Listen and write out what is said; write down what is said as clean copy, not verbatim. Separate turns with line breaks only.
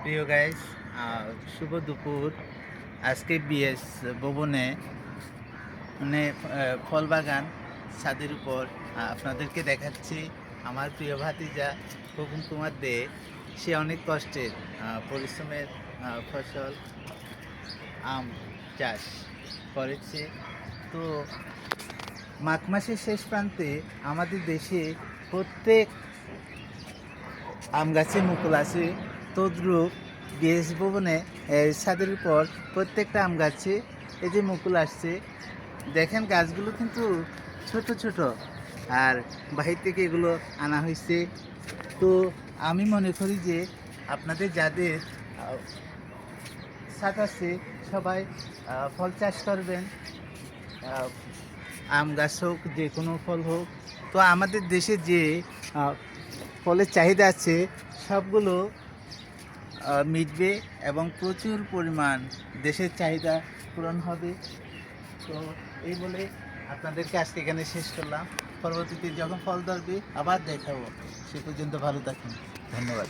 প্রিয় গাইস, শুভ দুপুর। আজকে বিএস ভবনে মানে ফল বাগান ছাদের উপর আপনাদেরকে দেখাচ্ছি। আমার প্রিয় ভাতিজা খোকন কুমার দে, সে অনেক কষ্টের পরিশ্রমের ফসল আম চাষ করেছে। তো মাঘ মাসের শেষ প্রান্তে আমাদের দেশে প্রত্যেক আম গাছে মুকুল আছে, তদ্রূপ বিএস ভবনে ছাদের উপর প্রত্যেকটা আম গাছে এই যে মুকুল আসছে। দেখেন গাছগুলো কিন্তু ছোট ছোট, আর বাহির থেকে এগুলো আনা হয়েছে। তো আমি মনে করি যে আপনাদের যাদের ছাদ আছে সবাই ফল চাষ করবেন, আম গাছ হোক যে কোনো ফল হোক। তো আমাদের দেশে যে ফলের চাহিদা আছে সবগুলো মিটবে এবং প্রচুর পরিমাণ দেশের চাহিদা পূরণ হবে। তো এই বলে আপনাদেরকে আজকে এখানে শেষ করলাম। পরবর্তীতে যখন ফল ধরবে আবার দেখাবো। সে পর্যন্ত ভালো থাকুন। ধন্যবাদ।